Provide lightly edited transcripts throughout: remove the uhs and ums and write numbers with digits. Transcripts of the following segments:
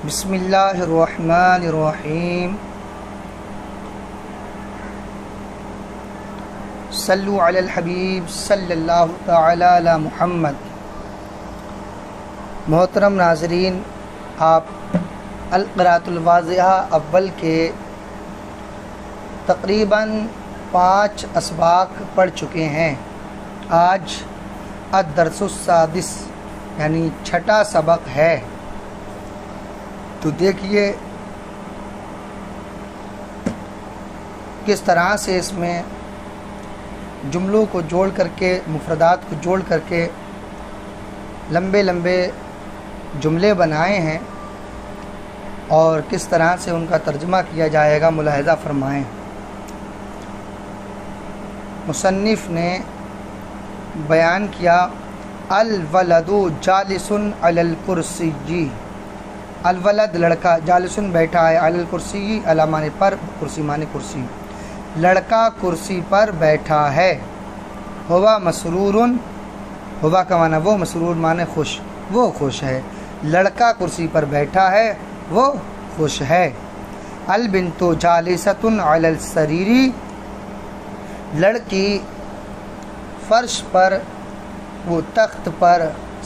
بسم اللہ الرحمن الرحیم صلو علی الحبیب صلی اللہ تعالی علی محمد۔ محترم ناظرین، آپ القراءۃ الواضحہ اول کے تقریباً 5 اسباق پڑھ چکے ہیں۔ آج الدرس السادس یعنی 6واں سبق ہے۔ تو دیکھیے کس طرح سے اس میں جملوں کو جوڑ کر کے، مفردات کو جوڑ کر کے لمبے لمبے جملے بنائے ہیں اور کس طرح سے ان کا ترجمہ کیا جائے گا، ملاحظہ فرمائیں۔ مصنف نے بیان کیا الولد جالس علی الکرسی، الولد لڑکا، جالسن بیٹھا ہے، علی الکرسی علی معنی پر، کرسی معنی کرسی، لڑکا کرسی پر بیٹھا ہے۔ ہوا مسرور، ہوا کا معنی وہ، مسرور معنی خوش، وہ خوش ہے۔ لڑکا کرسی پر بیٹھا ہے، وہ خوش ہے۔ البنت جالست علی السریر، لڑکی فرش پر، وہ تخت پر،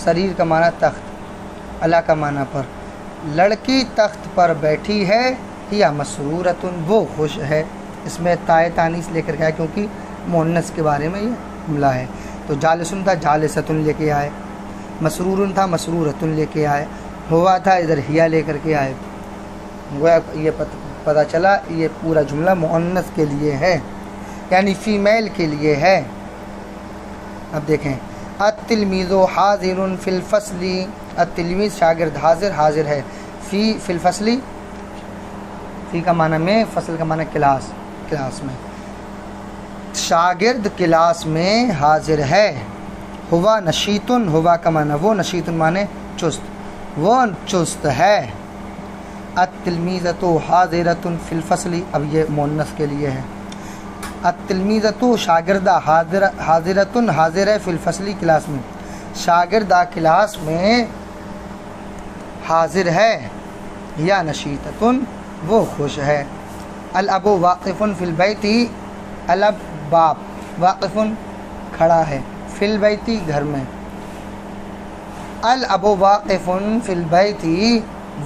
سریر کا معنی تخت، علی کا معنی پر، لڑکی تخت پر بیٹھی ہے، یا مسرورتن وہ خوش ہے۔ اس میں تائے تانیث لے کر کے آئے کیونکہ مؤنث کے بارے میں یہ جملہ ہے۔ تو جالسن تھا، جالستن لے کے آئے، مسرورن تھا، مسرورتن لے کے آئے، ہوا تھا، ادھر ہیا لے کر کے آئے۔ یہ پتہ چلا یہ پورا جملہ مؤنث کے لیے ہے، یعنی فیمیل کے لیے ہے۔ اب دیکھیں، التلمیذ حاضر فی الفصل، التلمیذ شاگرد، حاضر ہے، فی الفصل، فی کا معنی میں، فصل کا معنی کلاس میں، شاگرد کلاس میں حاضر ہے۔ ہوا نشیطن، ہوا کا معنی وہ، نشیطن معنی چست، وہ چست ہے۔ التلمیذۃ حاضرۃ فی الفصل، اب یہ مؤنث کے لیے ہے۔ التلمیذۃ شاگردہ، حاضرۃ حاضر ہے، فی الفصل کلاس میں، شاگردہ کلاس میں حاضر ہے، یا نشیطۃ وہ خوش ہے۔ الاب واقف فی البیت، الاب باپ، واقف کھڑا ہے، فی البیت گھر میں۔ الاب واقف فی البیت،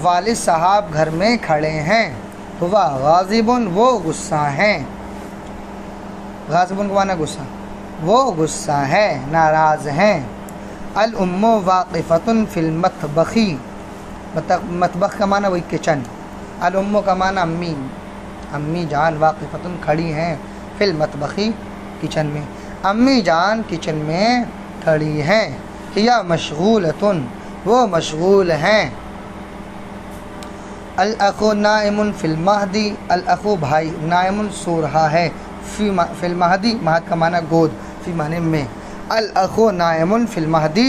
والد صاحب گھر میں کھڑے ہیں۔ ہوا غاضب وہ غصہ ہیں، غاضب کو معنی غصہ، وہ غصہ ہے، ناراض ہیں۔ الام واقفۃ فی المطبخ، مطبخ کا معنی وہی کچن، الام کا معنی امی، امی جان، واقفۃ کھڑی ہیں، فی المطبخ کچن میں، امی جان کچن میں کھڑی ہیں۔ یا مشغولۃ وہ مشغول ہیں۔ الاخ نائم فی المہد، الاخ بھائی، نائم سو رہا ہے، فی المہد، مہد کا معنی گود، فی معنی میں، الاخ نائم فی المہد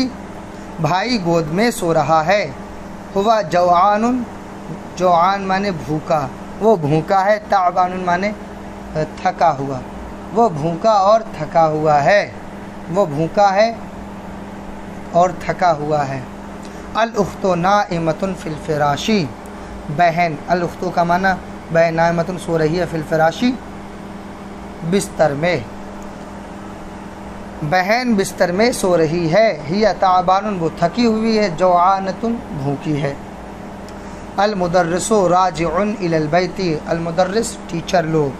بھائی گود میں سو رہا ہے۔ ہوا جوعان، جوعان معنی بھوکا، وہ بھوکا ہے، تعبان معنی تھکا ہوا، وہ بھوکا اور تھکا ہوا ہے، وہ بھوکا ہے اور تھکا ہوا ہے۔ الاخت نائمۃ فی الفراش، بہن، الاخت کا معنی بہن، نائمۃ سو رہی ہے، فی الفراش بستر میں، بہن بستر میں سو رہی ہے۔ ہی تعبان وہ تھکی ہوئی ہے، جوعانۃ بھوکی ہے۔ المدرس راجع الی البیت، المدرس ٹیچر لوگ،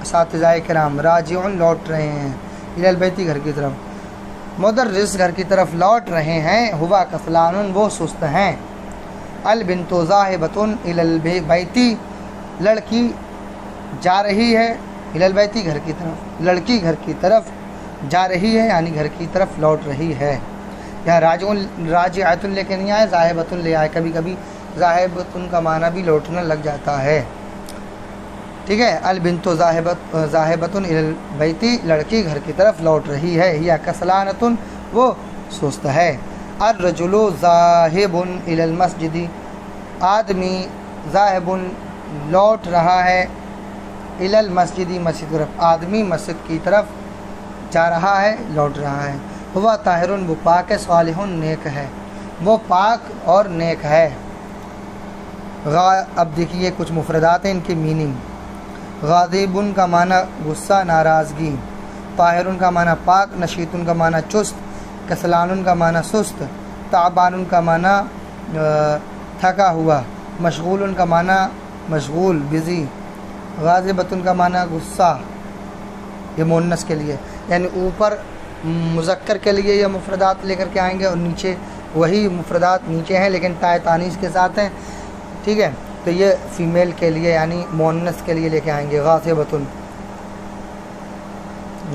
اساتذہ کرام، راجع لوٹ رہے ہیں، الی البیت گھر کی طرف، مدرس گھر کی طرف لوٹ رہے ہیں۔ ہوا کسلان وہ سست ہیں۔ البنت ذاہبۃ الی البیت، لڑکی جا رہی ہے، الی البیت گھر کی طرف، لڑکی گھر کی طرف جا رہی ہے، یعنی گھر کی طرف لوٹ رہی ہے۔ یہاں راجعۃ لے کے نہیں آئے، ذاہبۃ لے آئے، کبھی کبھی ذاہبۃ کا معنی بھی لوٹنا لگ جاتا ہے، ٹھیک ہے۔ البنت ذاہبۃ الی البیت، لڑکی گھر کی طرف لوٹ رہی ہے، یا کسلانۃ وہ سست ہے۔ الرجل ذاہب الی المسجد، آدمی ذاہب لوٹ رہا ہے، الی المسجد مسجد کی طرف، آدمی مسجد کی طرف جا رہا ہے، لوٹ رہا ہے۔ ہوا طاہر وہ پاک ہے، صالح نیک ہے، وہ پاک اور نیک ہے۔ اب دیکھیے کچھ مفردات ہیں، ان کی میننگ۔ غاضبن کا معنی غصہ، ناراضگی۔ طاہرن کا معنی پاک، نشیطن کا معنی چست، کسلانن کا معنی سست، تعبانن کا معنی تھکا ہوا، مشغولن کا معنی مشغول، بزی۔ غاضبتن کا معنی غصہ، یہ مؤنث کے لیے، یعنی اوپر مذکر کے لیے یہ مفردات لے کر کے آئیں گے اور نیچے وہی مفردات نیچے ہیں لیکن تائے تانیث کے ساتھ ہیں، ٹھیک ہے، تو یہ فیمیل کے لیے یعنی مؤنث کے لیے لے کے آئیں گے۔ غاضبتن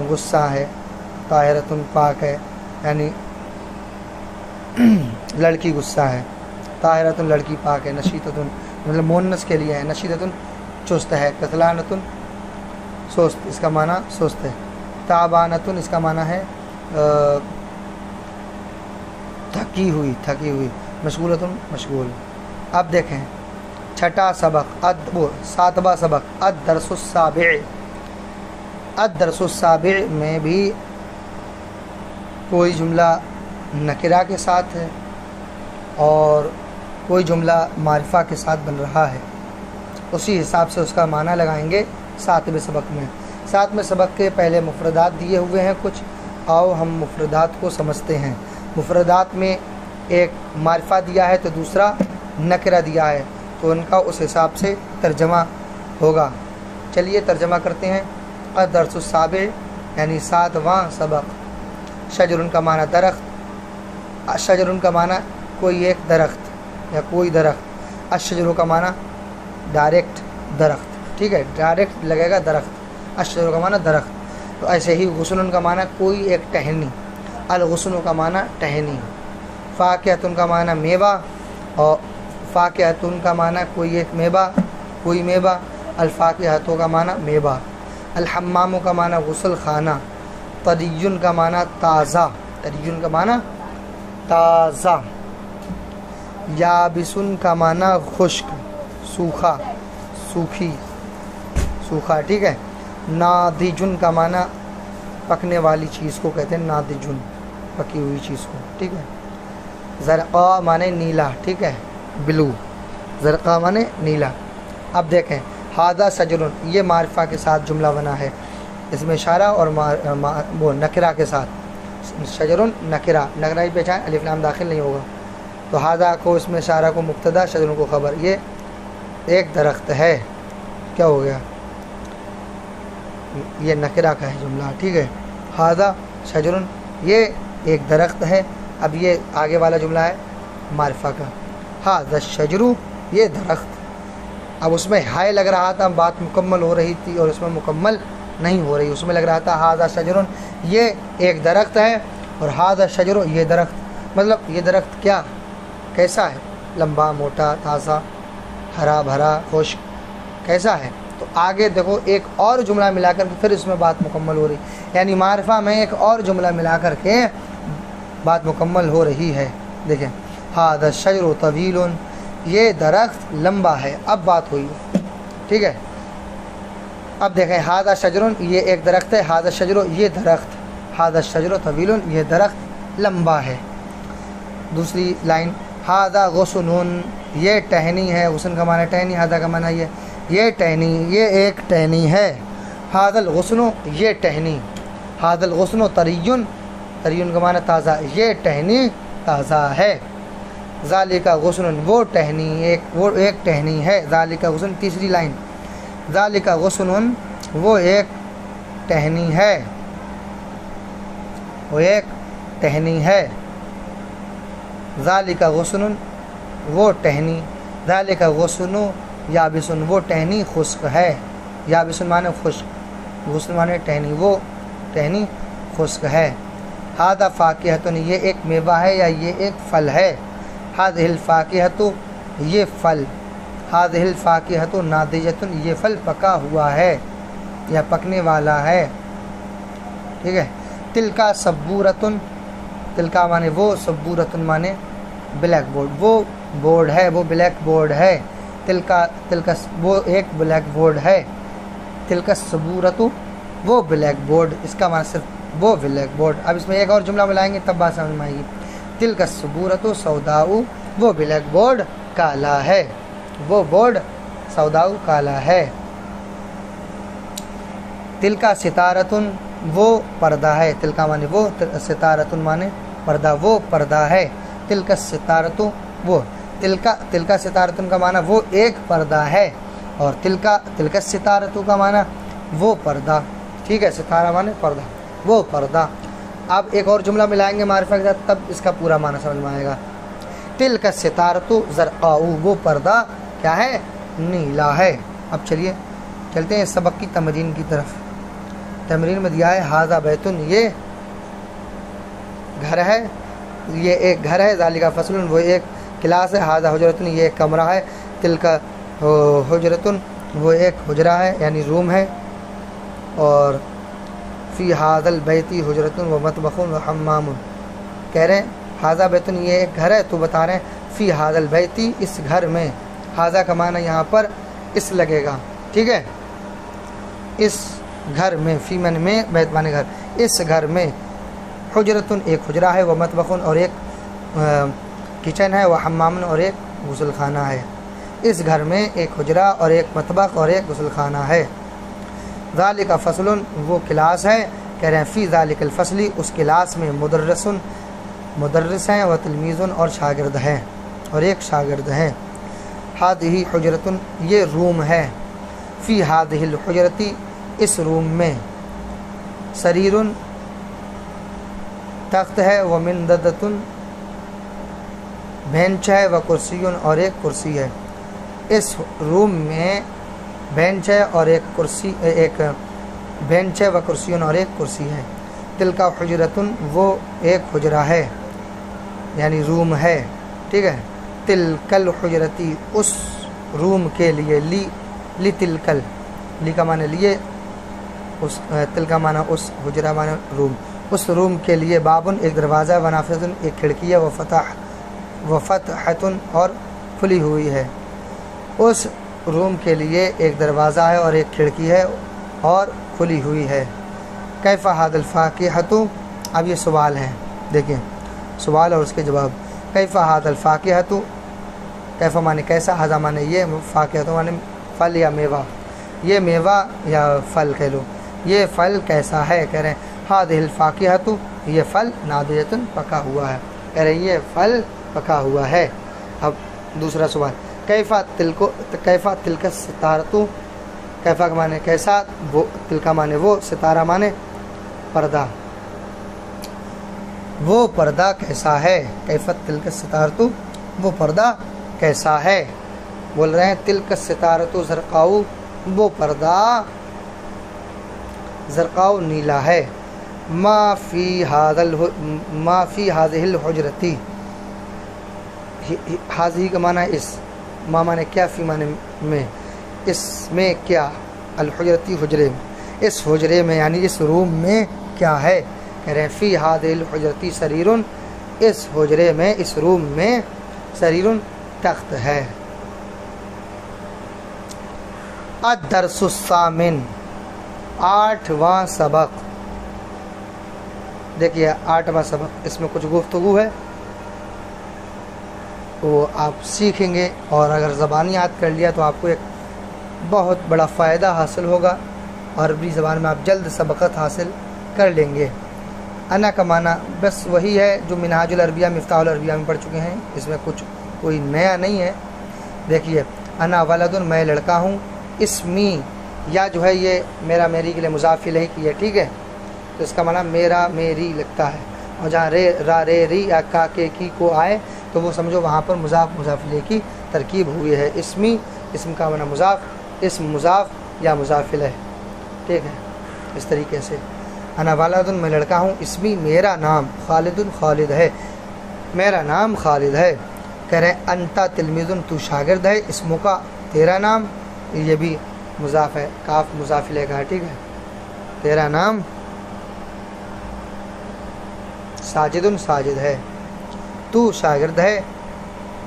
غصہ ہے، طاہرتن پاک ہے یعنی لڑکی غصہ ہے، طاہرتن لڑکی پاک ہے، نشیطتن مطلب مؤنث کے لیے ہے، نشیطتن چست ہے، کسلانتن سست، اس کا معنی سست ہے، تعبانتن اس کا معنی ہے تھکی ہوئی، مشغولتن مشغول۔ اب دیکھیں چھٹا سبق، ساتواں سبق، الدرس السابع۔ الدرس السابع میں بھی کوئی جملہ نکرہ کے ساتھ ہے اور کوئی جملہ معرفہ کے ساتھ بن رہا ہے، اسی حساب سے اس کا معنی لگائیں گے ساتویں سبق میں۔ ساتویں سبق کے پہلے مفردات دیے ہوئے ہیں کچھ، آؤ ہم مفردات کو سمجھتے ہیں۔ مفردات میں ایک معرفہ دیا ہے تو دوسرا نکرہ دیا ہے، تو ان کا اس حساب سے ترجمہ ہوگا۔ چلیے ترجمہ کرتے ہیں۔ الدرس السابع یعنی ساتواں سبق۔ شجر کا معنی درخت، شجر کا معنی کوئی ایک درخت یا کوئی درخت، الشجر کا معنی ڈائریکٹ درخت، ٹھیک ہے، ڈائریکٹ لگے گا درخت، الشجر کا معنی درخت۔ تو ایسے ہی غصن کا معنی کوئی ایک ٹہنی، الغصن کا معنی ٹہنی۔ فاکہۃ کا معنی میوہ، اور فاکہۃ کا معنی کوئی ایک میوہ، کوئی میوہ، الفاکہۃ کا معنی میوہ۔ الحمام کا معنی غسل خانہ۔ طری کا معنی تازہ، طری کا معنی تازہ۔ یابسن کا معنی خشک، سوکھا، سوکھی، سوکھا، ٹھیک ہے۔ ناضجن کا معنی پکنے والی چیز کو کہتے ہیں ناضجن، پکی ہوئی چیز کو، ٹھیک ہے۔ زرقاء معنی نیلا، ٹھیک ہے، بلو، زرقاء معنی نیلا۔ اب دیکھیں ھذا شجر، یہ معرفہ کے ساتھ جملہ بنا ہے، اس میں اشارہ اور وہ نکرہ کے ساتھ، شجر نکرہ، نکرہ ہی پہچان، الف لام داخل نہیں ہوگا، تو ھذا کو اس میں اشارہ کو مبتدا، شجر کو خبر، یہ ایک درخت ہے، کیا ہو گیا، یہ نکرہ کا ہے جملہ، ٹھیک ہے۔ ھذا شجر، یہ ایک درخت ہے، اب یہ آگے والا جملہ ہے معرفہ کا، ھذا الشجر، یہ درخت۔ اب اس میں ہائے لگ رہا تھا، بات مکمل ہو رہی تھی اور اس میں مکمل نہیں ہو رہی، اس میں لگ رہا تھا ھذا شجر، یہ ایک درخت ہے، اور ھذا الشجر، یہ درخت، مطلب یہ درخت کیا کیسا ہے، لمبا، موٹا، تازہ، ہرا بھرا، خشک، کیسا ہے۔ تو آگے دیکھو ایک اور جملہ ملا کر کے پھر اس میں بات مکمل ہو رہی، یعنی معرفہ میں ایک اور جملہ ملا کر کے بات مکمل ہو رہی ہے۔ دیکھیں ھذا الشجر طویل، یہ درخت لمبا ہے، اب بات ہوئی، ٹھیک ہے۔ اب دیکھیں ھذا شجر، یہ ایک درخت ہے، ھذا الشجر، یہ درخت، ھذا الشجر طویل، یہ درخت لمبا ہے۔ دوسری لائن ھذا غصن، یہ ٹہنی ہے، غصن کا معنی ٹہنی، ھذا کا معنی یہ ٹہنی، یہ ایک ٹہنی ہے۔ ھذا الغصن، یہ ٹہنی، ھذا الغصن طری، طری کا معنی تازہ، یہ ٹہنی تازہ ہے۔ ذالک غصن، وہ ٹہنی، وہ ایک ٹہنی ہے، ذالک غصن۔ تیسری لائن ذالک غصن، وہ ایک ٹہنی ہے، وہ ایک ٹہنی ہے۔ ذالک غصن، وہ ٹہنی، ذالک غصن یابسن، وہ ٹہنی خشک ہے، یابسن معنی خشک، غصن معنی ٹہنی، وہ ٹہنی خشک ہے۔ ھذا فاکہۃ، یہ ایک میوہ ہے یا یہ ایک پھل ہے۔ ھذہ الفاکہۃ، یہ پھل، ھذہ الفاکہۃ ناضجۃ، یہ پھل پکا ہوا ہے یا پکنے والا ہے، ٹھیک ہے۔ تلکا سبورۃ، تلکا معنی وہ، سبورۃ معنی بلیک بورڈ، وہ بورڈ ہے، وہ بلیک بورڈ ہے۔ تلکا وہ ایک بلیک بورڈ ہے۔ تلکا سبورۃ، وہ بلیک بورڈ، اس کا معنی صرف وہ بلیک بورڈ۔ اب اس میں ایک اور جملہ ملائیں گے تب بات سمجھ میں آئے گی۔ تلک السبورۃ سوداء، وہ بلیک بورڈ کالا ہے۔ वो बोर्ड सौदाऊ काला है। तिलका सितारतुन वो पर्दा है, तिलका माने वो, सितारतुन माने पर्दा, वो पर्दा है। तिलका सितारतु वो, तिलका सितारतुन का माना वो एक पर्दा है, और तिलका सितारतु का माना वो पर्दा, ठीक है, सितारा माने पर्दा, वो पर्दा। अब एक और जुमला मिलाएंगे मारिफा के साथ, तब इसका पूरा माना समझ में आएगा। तिलका सितारतु ज़रक़ाउ, वो पर्दा क्या है, नीला है। अब चलिए चलते हैं सबक की तमरीन की तरफ। तमरीन में दिया है हाज़ा बैतुन, ये घर है, ये एक घर है। ज़ालिका फ़स्लुन, वो एक क्लास है। हाज़ा हुजरतुन, ये एक कमरा है। तिलका हुजरतुन, वो एक हुजरा है यानी रूम है। और फ़ी हाज़ल बैती हुजरतुन व मतबखुन व हम्मामुन, कह रहे हैं हाज़ा बैतुन, ये एक घर है, तो बता रहे हैं फ़ी हाज़ल बैती, इस घर में। हाज़ा का माना यहाँ पर इस लगेगा, ठीक है, इस घर में, फ़ी मन में, बैत माने घर, इस घर में। हुजरतुन, एक हुजरा है, व मतबखुन, और एक किचन है, व हम्मामुन, और एक गुसल खाना है। इस घर में एक हुजरा और एक मतबख और एक गुसल खाना है। ज़ालिका फ़स्लुन, वो क्लास है, कह रहे हैं फ़ी ज़ालिकल फ़स्ली, उस क्लास में मुदर्रिसुन, मुदर्रिस हैं, व तिलमीज़ुन, और शागिर्द हैं, और एक शागिर्द हैं। हादिही हुजरतुन, ये रूम है। फ़ी हादिहिल हुजरती, इस रूम में। सरीरुन, तख्त है, व मिंददतुन, बेंच है, व कुर्सियुन, और एक कुर्सी है। इस रूम में बेंच है और एक कुर्सी, एक बेंच है, व कुर्सियुन, और एक कुर्सी है। तिलका हुजरतुन, वो एक हुजरा है यानी रूम है, ठीक है। तिलकल हुजरती, उस रूम के लिए। ली तिलकल, ली का माने लिए, उस, तिल का माना उस, हुजरा माना रूम, उस रूम के लिए। बाबुन, एक दरवाज़ा, व नाफिज़ुन, एक खिड़की है, व फ़तहतुन, और खुली हुई है। उस रूम के लिए एक दरवाज़ा है और एक खिड़की है और खुली हुई है। कैफ़ा हादल फ़ाकिहतु, अब ये सवाल है, देखिए सवाल और उसके जवाब। कैफ़ा हादल फ़ाकिहतु, कैफ़ा माने कैसा, हाज़ा माने ये, फ़ाकिहतु माने फल या मेवा, ये मेवा या फल कह लो, ये फल कैसा है। कह रहे हैं हादिहिल फ़ाकिहतु, ये फल नादिजतुन, पका हुआ है, कह रहे हैं ये फल पका हुआ है। अब दूसरा सवाल, कैफ़ा तिलका सितारतु, कैफ़ा का माने कैसा, वो, तिलका माने वो, सितारा माने पर्दा, वो पर्दा कैसा है। कैफ़ा तिलका सितारतु, वो पर्दा कैसा है। बोल रहे हैं तिलका सितारतु ज़रक़ाउ, वो पर्दा ज़रक़ाउ, नीला है। मा फ़ी हाज़िहिल हुजरती, हाज़ी का माना इस, मा माने क्या, फ़ी माने में, इसमें क्या, अल हुजरती, हुजरे में, इस हुजरे में यानी इस रूम में क्या है। कह रहे हैं फ़ी हाज़िहिल हुजरती सरीरुन, इस हुजरे में, इस रूम में, सरीरुन, तख्त है। अद-दर्सुस्सामिन, 8वां सबक। देखिए 8वां सबक, इसमें कुछ गुफ्तगू है, वो आप सीखेंगे, और अगर ज़बान याद कर लिया तो आपको एक बहुत बड़ा फ़ायदा हासिल होगा, और अरबी ज़बान में आप जल्द सबक़त हासिल कर लेंगे। अना का माना बस वही है जो मिनहाजुल अरबिया, मिफ्ताहुल अरबिया में पढ़ चुके हैं, इसमें कुछ कोई नया नहीं है। देखिए अना वलदुन, मैं लड़का हूँ। इसमी, या जो है ये मेरा मेरी के लिए मुज़ाफ़िल है कि है, ठीक है, तो इसका माना मेरा मेरी लगता है, और जहाँ रे रा रे री या का के की को आए तो वो समझो वहाँ पर मुज़ाफ़ मुज़ाफ़िले की तरकीब हुई है। इसमी, इसम का माना मुज़ाफ़, इसम मुज़ाफ़ या मुज़ाफ़िल है, ठीक है। इस तरीके से अना वालदुन, मैं लड़का हूँ। इसमी, मेरा नाम। खालिदुन, खालिद है, मेरा नाम खालिद है। कह रहे हैं अंता तिलमीज़ुन, तू शागिर्द है। इसमु का, तेरा नाम, ये भी मुज़ाफ़ है, काफ मुज़ाफ़िल है, ठीक है। तेरा नाम साजिदुन, साजिद है। तू शागिर्द है।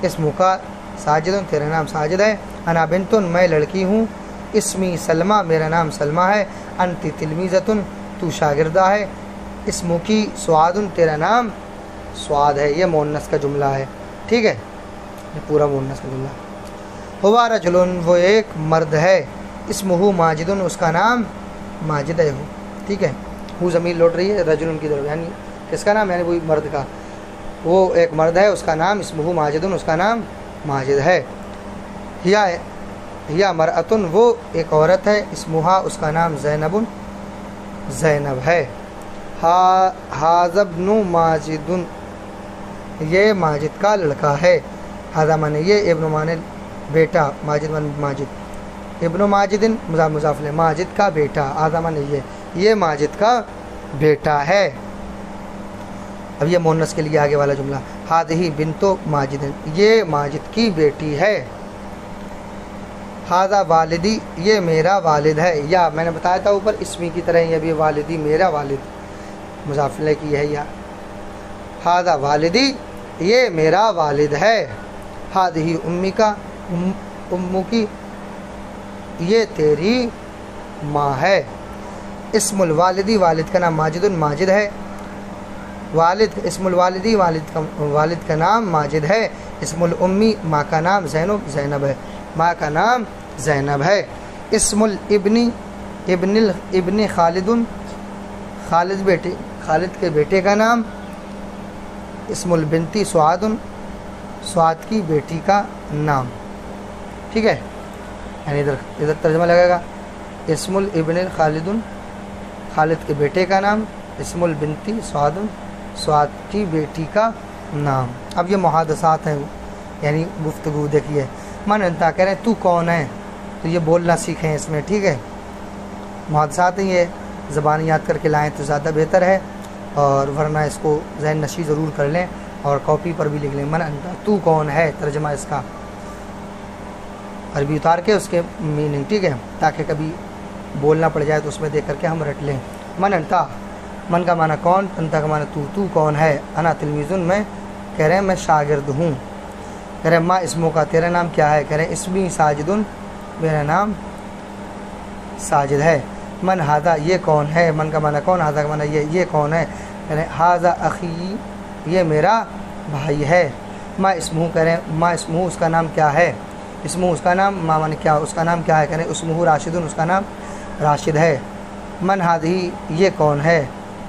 इसमु का साजिदुन, तेरा नाम साजिद है। अना बिन्तुन, मैं लड़की हूँ। इसमी सलमा, मेरा नाम सलमा है। अंति तिलमीज़तुन, तू शागिर्दा है। इसमु की स्वादुन, तेरा नाम स्वाद है। ये मुअन्नस का जुमला है, ठीक है, ये पूरा मुअन्नस का जुमला। हुवा रजुलन, वो एक मर्द है, इसमुहु माजिदुन, उसका नाम माजिद है। ठीक है, वो ज़मीर लौट रही है रजुलन की तरफ, यानी किसका नाम, यानी वही मर्द का, वो एक मर्द है, उसका नाम इसमुहु माजिदुन, उसका नाम माजिद है। हिया मरअतुन, वो एक औरत है, इसमुहा, उसका नाम ज़ैनबुन, ज़ैनब है। हाज़ब्नु माजिदुन, ये माजिद का लड़का है। हाज़ा माने ये, इब्नु माने बेटा, माजिद माने माजिद, इब्नु माजिदिन मुज़ाफ़ मुज़ाफ़ ले, माजिद का बेटा, हाज़ा माने ये माजिद का बेटा है। अब ये मुन्नस के लिए आगे वाला जुमला, हादिही बिन्तो माजिदिन, ये माजिद की बेटी है। हाज़ा वालिदी, ये मेरा वालिद है, या मैंने बताया था ऊपर इसमी की तरह ये भी वालिदी, मेरा वालिद, मुज़ाफ़िले की है या। हाज़ा वालिदी, ये मेरा वालिद है। हादिही उम्मी का, उम्मू की, ये तेरी माँ है। इस्मुल वालिदी, वालिद का नाम माजिदुन, माजिद है। वालिद, इस्मुल वालिदी, वालिद का नाम माजिद है। इस्मुल उम्मी, माँ का नाम ज़ैनब है, माँ का नाम ज़ैनब है। इस्मुल इब्नी, इब्न खालिदुन, खालिद के बेटे का नाम। इस्मुल बिनती सुआदुन, सुआद की बेटी का नाम। ठीक है, यानी इधर तर्जुमा लगेगा, इस्मुल इब्न खालिदुन, खालिद के बेटे का नाम। इस्मुल बिनती सुआदुन, सुआद की बेटी का नाम। अब ये मुहादसात हैं, यानी गुफ्तगू। देखिए, मन अंता कह रहे हैं तू कौन है, तो ये बोलना सीखें इसमें। ठीक है, मुहादसात हैं ये, ज़बान याद करके लाएँ तो ज़्यादा बेहतर है, और वरना इसको ज़हन नशी ज़रूर कर लें और कॉपी पर भी लिख लें। मन अंता, तू कौन है, तर्जमा इसका अरबी उतार के उसके मीनिंग। ठीक है, ताकि कभी बोलना पड़ जाए तो उसमें देख करके हम रट लें। मन अंता, मन का माना कौन, अंता का माना तू कौन है। अना तिलमीज़ुन, मैं, कह रहे हैं मैं शागिर्द हूँ। कह रहे हैं माँ इसमो का, तेरा नाम क्या है। कह रहे हैं इसमी साजिदुन, मेरा नाम साजिद है। मन हादा, ये कौन है, मन का माना कौन, हादा का माना ये कौन है। कह रहे हैं हाजा अखी, ये मेरा भाई है। माँ इसमहू, कह रहे हैं माँ इसमहू, उसका नाम क्या है। इसमहू, उसका नाम, माँ माने क्या, उसका नाम क्या है। कह रहे हैं इसमहू राशिदुन, उसका नाम राशिद है। मन हादही, ये कौन है।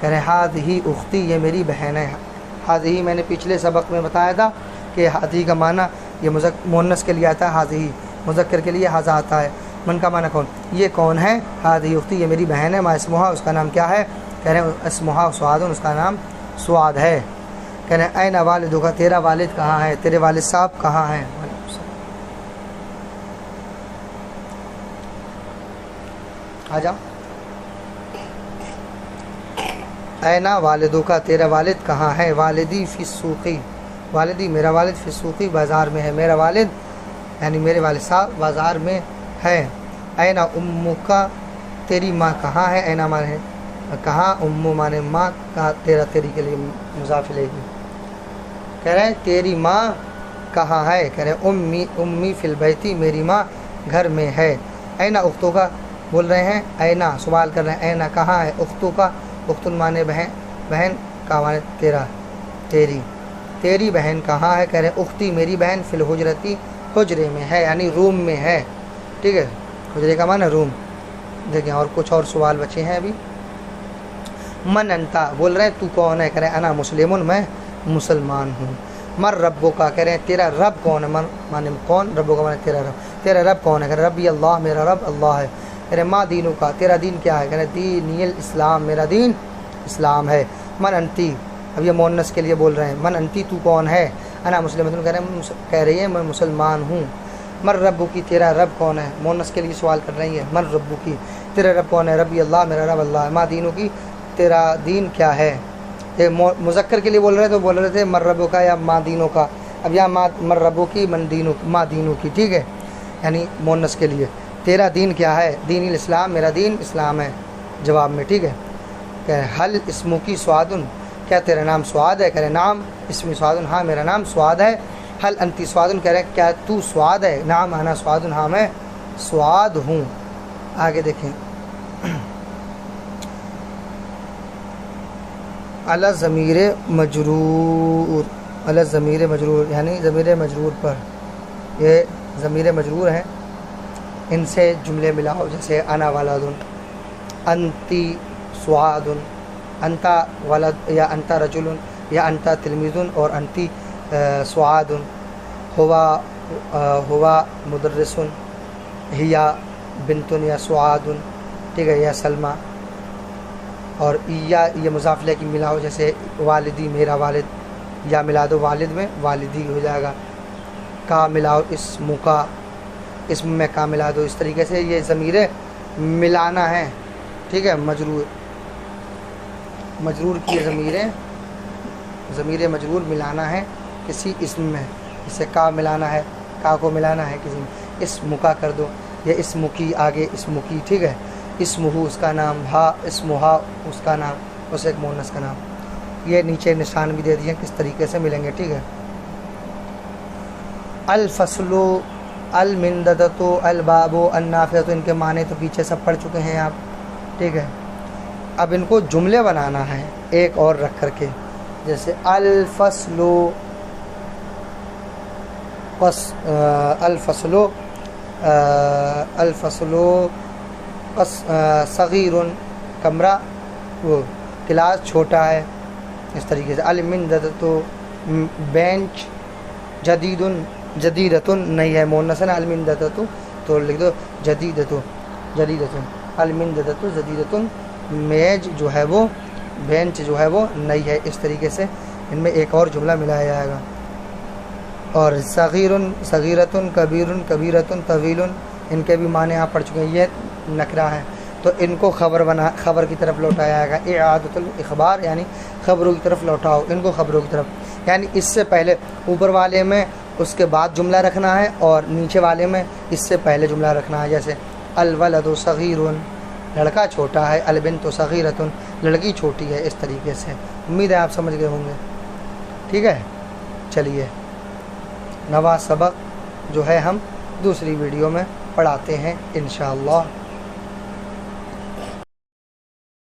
कह रहे हैं हादही उख्ती, ये मेरी बहन है। हादही मैंने पिछले सबक में बताया था कि हादही का माना ये मुन्नस के लिए आता है, हादही मुज़क्कर के लिए हाजा आता है। मन का माना कौन, ये कौन है। हादही उख्ती, ये मेरी बहन है। माँ इसमुहा, उसका नाम क्या है। कह रहे हैं इसमुहा सुआदुन, उसका नाम सुआद है। कह रहे हैं ऐना वालिदु का, तेरा वालिद कहाँ है, तेरे वालिद साहब कहाँ हैं। आ जाओ। ऐना वालिदु का, तेरा वालिद कहाँ है। वालिदी फ़िस्सूक़ी, वालिदी मेरा वालिद, फ़िस्सूक़ी बाज़ार में है। मेरा वालिद यानी मेरे वालिद साहब बाज़ार में है। ऐना उम्मु का, तेरी माँ कहाँ है। ऐना माने कहाँ, उम्मु माने माँ, कहाँ तेरा, तेरी के लिए मुज़ाफ़ इलैही। कह रहे हैं तेरी माँ कहाँ है। कह रहे हैं उम्मी फ़िल बैती, मेरी माँ घर में है। ऐना उख्तु का, बोल रहे हैं ऐना, सवाल कर रहे हैं ऐना कहाँ है। उख्तु का, उख्तुन माने बहन, बहन का माने तेरा, तेरी, तेरी बहन कहाँ है। कह रहे हैं उख्ती, मेरी बहन, फ़िल हुजरती, हुजरे में है, यानी रूम में है। ठीक है, हुजरे का माना रूम। देखें और कुछ और सवाल बचे हैं अभी। मन अंता, बोल रहे हैं तू कौन है। कह रहे हैं अना मुस्लिमुन, मैं मुसलमान हूँ। मर रब्बो का, कह रहे हैं तेरा रब कौन है। मन माने कौन, रब्बो का माने तेरा रब, तेरा रब कौन है। कह रहे रब्बी अल्लाह, मेरा रब अल्लाह है। कह रहे माँ दीनू का, तेरा दीन क्या है। कह रहे दीनियल इस्लाम, मेरा दीन इस्लाम है। मन अंती, अब ये मोनस के लिए बोल रहे हैं। मन अंती, तू कौन है। अना मुस्लिम, कह रही है मैं मुसलमान हूँ। मर रब्बू की, तेरा रब कौन है। मोनस के लिए सवाल कर रही है। मन रब्बू की, तेरा रब कौन है। रब्बी अल्लाह, मेरा रब अल्लाह है। माँ दीनू की, तेरा दीन क्या है। मुज़क्कर के लिए बोल रहे तो बोल रहे थे मर रब्बू का या माँ दीनों का। अब यहाँ मर रब्बू की, मन दीनू, माँ दीनू की। ठीक है, यानी मोनस के लिए तेरा दीन क्या है। दीन इस्लाम, मेरा दीन इस्लाम है जवाब में। ठीक है, कह रहे हल इसमु की स्वादुन, क्या तेरा नाम स्वाद है। कह रहे नाम इसमी स्वादुन, हाँ मेरा नाम स्वाद है। हल अंती स्वादुन, कह रहे क्या तू स्वाद है। नाम आना स्वादुन, हाँ मैं स्वाद हूँ। आगे देखें। अला ज़मीर मजरूर, अला ज़मीर मजरूर यानी ज़मीर मजरूर पर, ये ضمیر مجرور ہیں، ان سے جملے ملاؤ، جیسے انا ولدن، انتی سعادن، انتا ولد یا انتا رجل یا انتا تلمیذن اور انتی سعادن، ہوا مدرسن، ہیا بنتن یا سعادن، ٹھیک ہے، یا سلمہ، اور یہ مضاف الیہ کی ملاؤ، جیسے والدی میرا والد، یا ملا دو والد میں والدی ہو جائے گا، کا ملاؤ اسم کا، اسم میں کا ملا دو، اس طریقے سے یہ ضمیریں ملانا ہے، ٹھیک ہے، مجرور کی ضمیر مجرور ملانا ہے کسی اسم میں، اسے کا ملانا ہے، کا کو ملانا ہے کسی میں، اسم کا کر دو، یہ اسم کی آگے اسم کی، ٹھیک ہے، اسمہ اس کا نام، ہا اسمہا اس کا نام، اسے ایک مؤنث کا نام، یہ نیچے نشان بھی دے دیے کس طریقے سے ملیں گے، ٹھیک ہے۔ الفصل، المنددۃ، الباب، النافذۃ، ان کے معنی تو پیچھے سب پڑھ چکے ہیں آپ، ٹھیک ہے۔ اب ان کو جملے بنانا ہے ایک اور رکھ کر کے، جیسے الفصل، الفصل صغیر، کمرہ وہ کلاس چھوٹا ہے، اس طریقے سے۔ المنددۃ بینچ، جدید جدیدۃ نہیں ہے مؤنث ہے، المنددۃ تو لکھ دو جدیدۃ، المنددۃ جدیدۃ، میز جو ہے وہ، بینچ جو ہے وہ نئی ہے، اس طریقے سے ان میں ایک اور جملہ ملایا جائے گا۔ اور صغیر، صغیرۃ، کبیر، کبیرۃ، طویل، ان کے بھی معنی آپ پڑھ چکے ہیں، یہ نکرہ ہے تو ان کو خبر کی طرف لوٹایا جائے گا، اعادۃ الاخبار یعنی خبروں کی طرف لوٹاؤ ان کو، خبروں کی طرف، یعنی اس سے پہلے اوپر والے میں اس کے بعد جملہ رکھنا ہے اور نیچے والے میں اس سے پہلے جملہ رکھنا ہے، جیسے الولد صغیر، لڑکا چھوٹا ہے، البنت صغیرۃ، لڑکی چھوٹی ہے، اس طریقے سے۔ امید ہے آپ سمجھ گئے ہوں گے، ٹھیک ہے۔ چلیے نواں سبق جو ہے ہم دوسری ویڈیو میں پڑھاتے ہیں انشاءاللہ۔